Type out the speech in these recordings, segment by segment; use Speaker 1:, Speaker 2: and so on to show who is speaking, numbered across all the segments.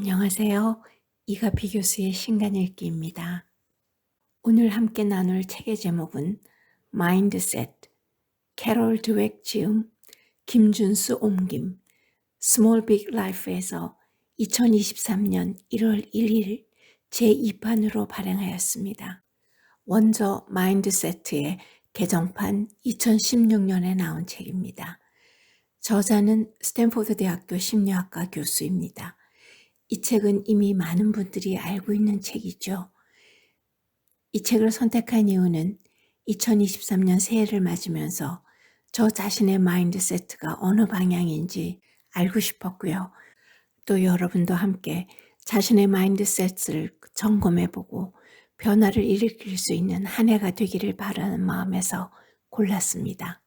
Speaker 1: 안녕하세요. 이가피 교수의 신간읽기입니다. 오늘 함께 나눌 책의 제목은 마인드셋, 캐롤 드웩 지음, 김준수 옮김, 스몰 빅 라이프에서 2023년 1월 1일 제2판으로 발행하였습니다. 원저 마인드셋의 개정판 2016년에 나온 책입니다. 저자는 스탠포드 대학교 심리학과 교수입니다. 이 책은 이미 많은 분들이 알고 있는 책이죠. 이 책을 선택한 이유는 2023년 새해를 맞으면서 저 자신의 마인드세트가 어느 방향인지 알고 싶었고요. 또 여러분도 함께 자신의 마인드셋을 점검해보고 변화를 일으킬 수 있는 한 해가 되기를 바라는 마음에서 골랐습니다.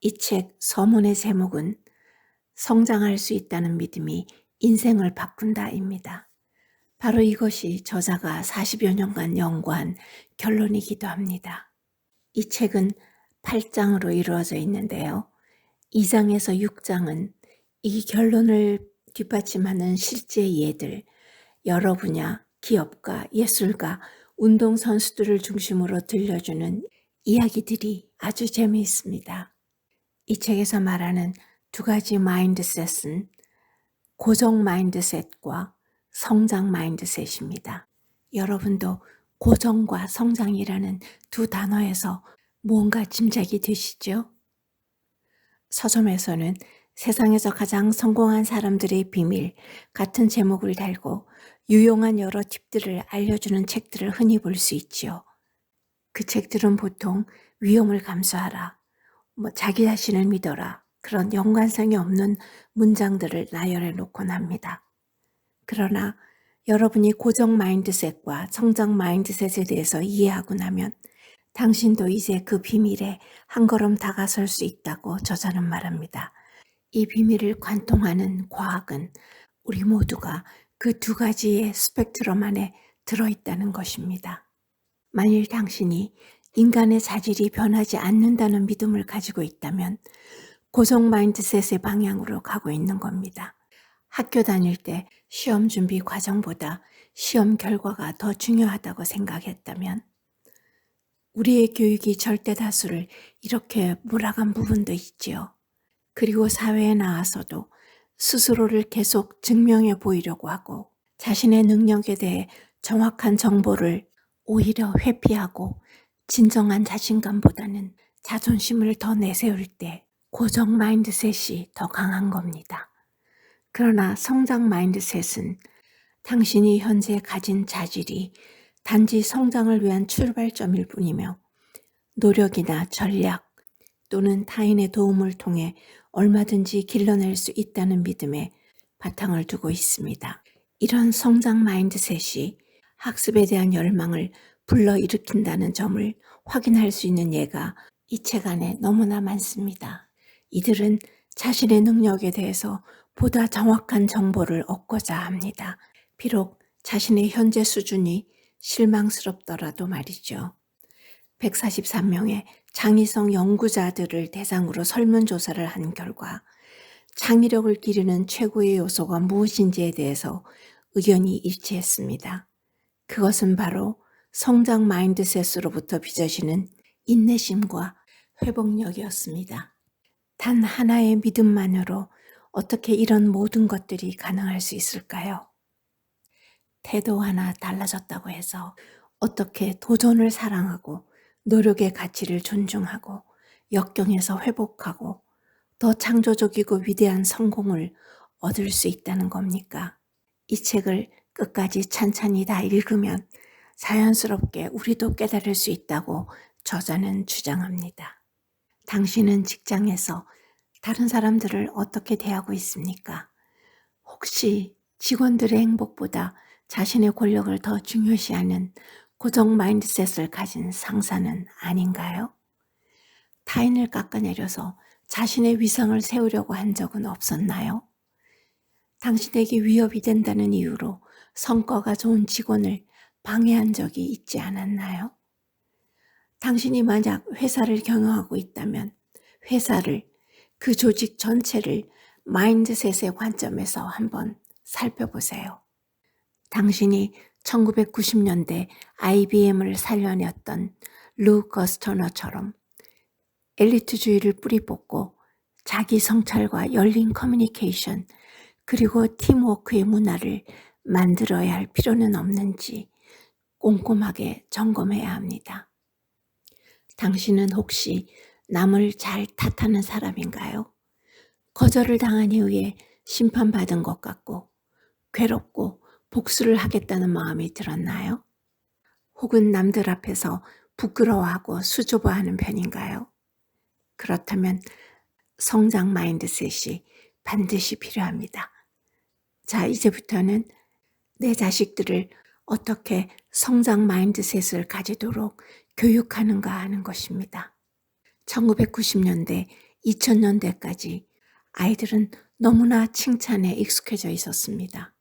Speaker 1: 이 책 서문의 제목은 성장할 수 있다는 믿음이 인생을 바꾼다입니다. 바로 이것이 저자가 40여 년간 연구한 결론이기도 합니다. 이 책은 8장으로 이루어져 있는데요. 2장에서 6장은 이 결론을 뒷받침하는 실제 예들, 여러 분야, 기업가, 예술가, 운동선수들을 중심으로 들려주는 이야기들이 아주 재미있습니다. 이 책에서 말하는 두 가지 마인드셋은 고정 마인드셋과 성장 마인드셋입니다. 여러분도 고정과 성장이라는 두 단어에서 무언가 짐작이 되시죠? 서점에서는 세상에서 가장 성공한 사람들의 비밀 같은 제목을 달고 유용한 여러 팁들을 알려주는 책들을 흔히 볼 수 있지요. 그 책들은 보통 위험을 감수하라, 자기 자신을 믿어라, 그런 연관성이 없는 문장들을 나열해 놓곤 합니다. 그러나 여러분이 고정 마인드셋과 성장 마인드셋에 대해서 이해하고 나면 당신도 이제 그 비밀에 한 걸음 다가설 수 있다고 저자는 말합니다. 이 비밀을 관통하는 과학은 우리 모두가 그 두 가지의 스펙트럼 안에 들어있다는 것입니다. 만일 당신이 인간의 자질이 변하지 않는다는 믿음을 가지고 있다면 고정 마인드셋의 방향으로 가고 있는 겁니다. 학교 다닐 때 시험 준비 과정보다 시험 결과가 더 중요하다고 생각했다면 우리의 교육이 절대 다수를 이렇게 몰아간 부분도 있지요. 그리고 사회에 나와서도 스스로를 계속 증명해 보이려고 하고 자신의 능력에 대해 정확한 정보를 오히려 회피하고 진정한 자신감보다는 자존심을 더 내세울 때 고정 마인드셋이 더 강한 겁니다. 그러나 성장 마인드셋은 당신이 현재 가진 자질이 단지 성장을 위한 출발점일 뿐이며 노력이나 전략 또는 타인의 도움을 통해 얼마든지 길러낼 수 있다는 믿음에 바탕을 두고 있습니다. 이런 성장 마인드셋이 학습에 대한 열망을 불러일으킨다는 점을 확인할 수 있는 예가 이 책 안에 너무나 많습니다. 이들은 자신의 능력에 대해서 보다 정확한 정보를 얻고자 합니다. 비록 자신의 현재 수준이 실망스럽더라도 말이죠. 143명의 창의성 연구자들을 대상으로 설문조사를 한 결과 창의력을 기르는 최고의 요소가 무엇인지에 대해서 의견이 일치했습니다. 그것은 바로 성장 마인드셋으로부터 빚어지는 인내심과 회복력이었습니다. 단 하나의 믿음만으로 어떻게 이런 모든 것들이 가능할 수 있을까요? 태도 하나 달라졌다고 해서 어떻게 도전을 사랑하고 노력의 가치를 존중하고 역경에서 회복하고 더 창조적이고 위대한 성공을 얻을 수 있다는 겁니까? 이 책을 끝까지 찬찬히 다 읽으면 자연스럽게 우리도 깨달을 수 있다고 저자는 주장합니다. 당신은 직장에서 다른 사람들을 어떻게 대하고 있습니까? 혹시 직원들의 행복보다 자신의 권력을 더 중요시하는 고정 마인드셋을 가진 상사는 아닌가요? 타인을 깎아내려서 자신의 위상을 세우려고 한 적은 없었나요? 당신에게 위협이 된다는 이유로 성과가 좋은 직원을 방해한 적이 있지 않았나요? 당신이 만약 회사를 경영하고 있다면 회사를, 그 조직 전체를 마인드셋의 관점에서 한번 살펴보세요. 당신이 1990년대 IBM을 살려냈던 루 거스터너처럼 엘리트주의를 뿌리 뽑고 자기 성찰과 열린 커뮤니케이션 그리고 팀워크의 문화를 만들어야 할 필요는 없는지 꼼꼼하게 점검해야 합니다. 당신은 혹시 남을 잘 탓하는 사람인가요? 거절을 당한 이후에 심판받은 것 같고 괴롭고 복수를 하겠다는 마음이 들었나요? 혹은 남들 앞에서 부끄러워하고 수줍어하는 편인가요? 그렇다면 성장 마인드셋이 반드시 필요합니다. 자, 이제부터는 내 자식들을 어떻게 성장 마인드셋을 가지도록 교육하는가 하는 것입니다. 1990년대, 2000년대까지 아이들은 너무나 칭찬에 익숙해져 있었습니다.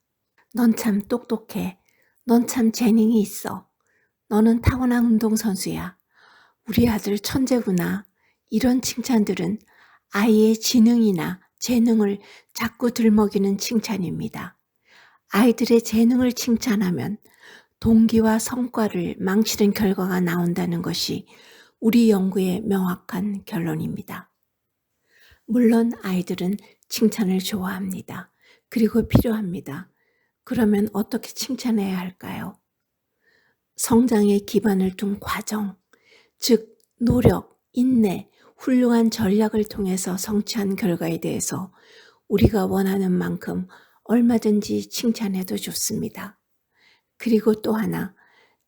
Speaker 1: 넌 참 똑똑해. 넌 참 재능이 있어. 너는 타고난 운동선수야. 우리 아들 천재구나. 이런 칭찬들은 아이의 지능이나 재능을 자꾸 들먹이는 칭찬입니다. 아이들의 재능을 칭찬하면 동기와 성과를 망치는 결과가 나온다는 것이 우리 연구의 명확한 결론입니다. 물론 아이들은 칭찬을 좋아합니다. 그리고 필요합니다. 그러면 어떻게 칭찬해야 할까요? 성장의 기반을 둔 과정, 즉 노력, 인내, 훌륭한 전략을 통해서 성취한 결과에 대해서 우리가 원하는 만큼 얼마든지 칭찬해도 좋습니다. 그리고 또 하나,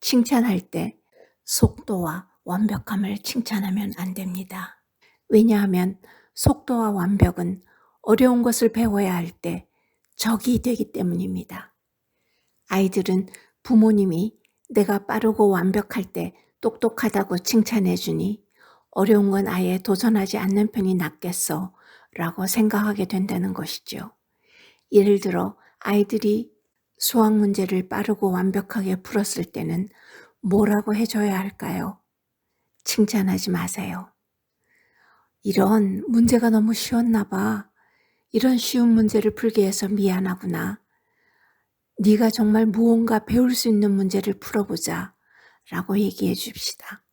Speaker 1: 칭찬할 때 속도와 완벽함을 칭찬하면 안 됩니다. 왜냐하면 속도와 완벽은 어려운 것을 배워야 할 때 적이 되기 때문입니다. 아이들은 부모님이 내가 빠르고 완벽할 때 똑똑하다고 칭찬해 주니 어려운 건 아예 도전하지 않는 편이 낫겠어 라고 생각하게 된다는 것이죠. 예를 들어 아이들이 수학 문제를 빠르고 완벽하게 풀었을 때는 뭐라고 해줘야 할까요? 칭찬하지 마세요. 이런 문제가 너무 쉬웠나 봐. 이런 쉬운 문제를 풀게 해서 미안하구나. 네가 정말 무언가 배울 수 있는 문제를 풀어보자 라고 얘기해 줍시다.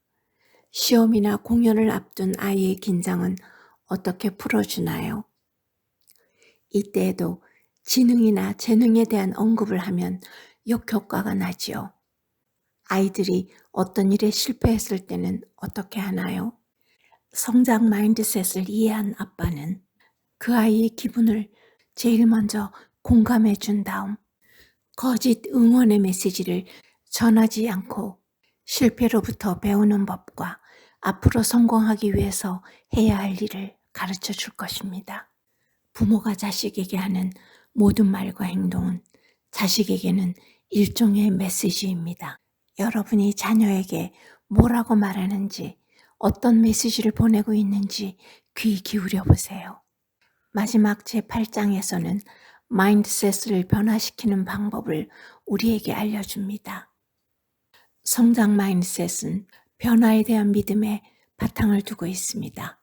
Speaker 1: 시험이나 공연을 앞둔 아이의 긴장은 어떻게 풀어주나요? 이때에도 지능이나 재능에 대한 언급을 하면 역효과가 나지요. 아이들이 어떤 일에 실패했을 때는 어떻게 하나요? 성장 마인드셋을 이해한 아빠는 그 아이의 기분을 제일 먼저 공감해 준 다음 거짓 응원의 메시지를 전하지 않고 실패로부터 배우는 법과 앞으로 성공하기 위해서 해야 할 일을 가르쳐 줄 것입니다. 부모가 자식에게 하는 모든 말과 행동은 자식에게는 일종의 메시지입니다. 여러분이 자녀에게 뭐라고 말하는지, 어떤 메시지를 보내고 있는지 귀 기울여 보세요. 마지막 제8장에서는 마인드셋을 변화시키는 방법을 우리에게 알려줍니다. 성장 마인드셋은 변화에 대한 믿음에 바탕을 두고 있습니다.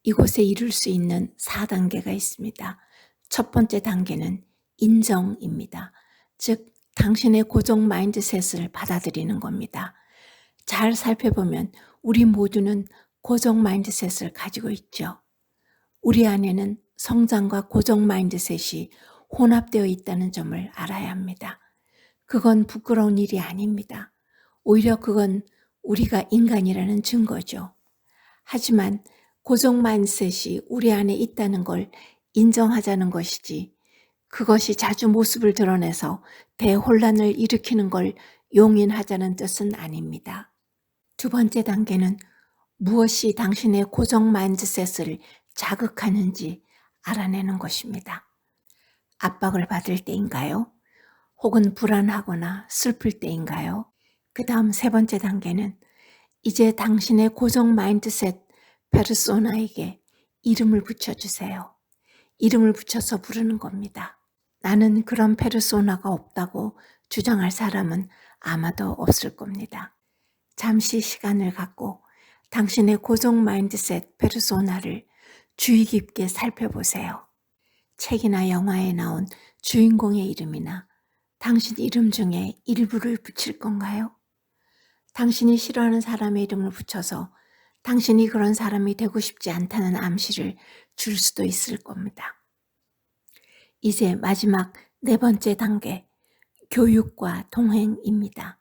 Speaker 1: 이곳에 이룰 수 있는 4단계가 있습니다. 첫 번째 단계는 인정입니다. 즉, 당신의 고정 마인드셋을 받아들이는 겁니다. 잘 살펴보면 우리 모두는 고정 마인드셋을 가지고 있죠. 우리 안에는 성장과 고정 마인드셋이 혼합되어 있다는 점을 알아야 합니다. 그건 부끄러운 일이 아닙니다. 오히려 그건 우리가 인간이라는 증거죠. 하지만 고정 마인드셋이 우리 안에 있다는 걸 인정하자는 것이지 그것이 자주 모습을 드러내서 대혼란을 일으키는 걸 용인하자는 뜻은 아닙니다. 두 번째 단계는 무엇이 당신의 고정 마인드셋을 자극하는지 알아내는 것입니다. 압박을 받을 때인가요? 혹은 불안하거나 슬플 때인가요? 그 다음 세 번째 단계는 이제 당신의 고정 마인드셋 페르소나에게 이름을 붙여주세요. 이름을 붙여서 부르는 겁니다. 나는 그런 페르소나가 없다고 주장할 사람은 아마도 없을 겁니다. 잠시 시간을 갖고 당신의 고정 마인드셋 페르소나를 주의 깊게 살펴보세요. 책이나 영화에 나온 주인공의 이름이나 당신 이름 중에 일부를 붙일 건가요? 당신이 싫어하는 사람의 이름을 붙여서 당신이 그런 사람이 되고 싶지 않다는 암시를 줄 수도 있을 겁니다. 이제 마지막 네 번째 단계, 교육과 동행입니다.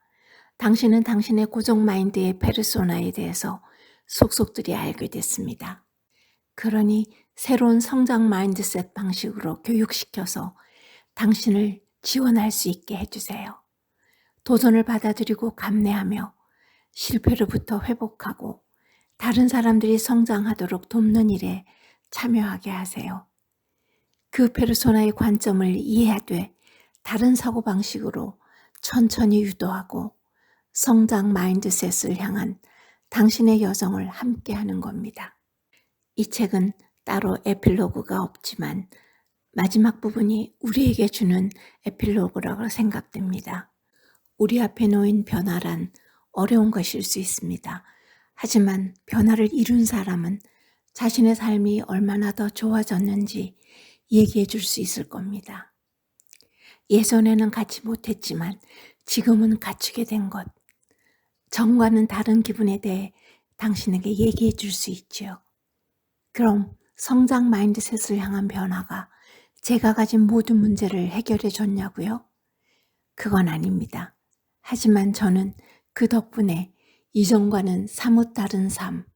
Speaker 1: 당신은 당신의 고정 마인드의 페르소나에 대해서 속속들이 알게 됐습니다. 그러니 새로운 성장 마인드셋 방식으로 교육시켜서 당신을 지원할 수 있게 해주세요. 도전을 받아들이고 감내하며 실패로부터 회복하고 다른 사람들이 성장하도록 돕는 일에 참여하게 하세요. 그 페르소나의 관점을 이해하되 다른 사고방식으로 천천히 유도하고 성장 마인드셋을 향한 당신의 여정을 함께하는 겁니다. 이 책은 따로 에필로그가 없지만 마지막 부분이 우리에게 주는 에필로그라고 생각됩니다. 우리 앞에 놓인 변화란 어려운 것일 수 있습니다. 하지만 변화를 이룬 사람은 자신의 삶이 얼마나 더 좋아졌는지 얘기해 줄 수 있을 겁니다. 예전에는 갖지 못했지만 지금은 갖추게 된 것, 전과는 다른 기분에 대해 당신에게 얘기해 줄 수 있지요. 그럼 성장 마인드셋을 향한 변화가 제가 가진 모든 문제를 해결해 줬냐고요? 그건 아닙니다. 하지만 저는 그 덕분에 이전과는 사뭇 다른 삶,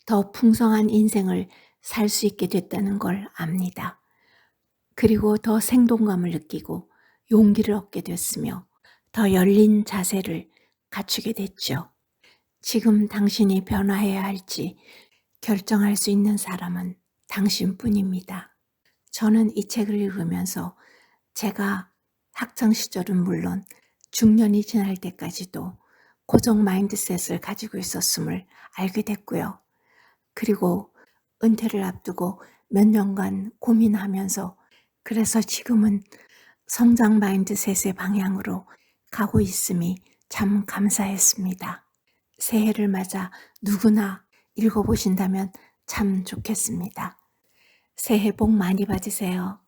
Speaker 1: 더 풍성한 인생을 살 수 있게 됐다는 걸 압니다. 그리고 더 생동감을 느끼고 용기를 얻게 됐으며 더 열린 자세를 갖추게 됐죠. 지금 당신이 변화해야 할지 결정할 수 있는 사람은 당신뿐입니다. 저는 이 책을 읽으면서 제가 학창 시절은 물론 중년이 지날 때까지도 고정 마인드셋을 가지고 있었음을 알게 됐고요. 그리고 은퇴를 앞두고 몇 년간 고민하면서 그래서 지금은 성장 마인드셋의 방향으로 가고 있음이 참 감사했습니다. 새해를 맞아 누구나 읽어보신다면 참 좋겠습니다. 새해 복 많이 받으세요.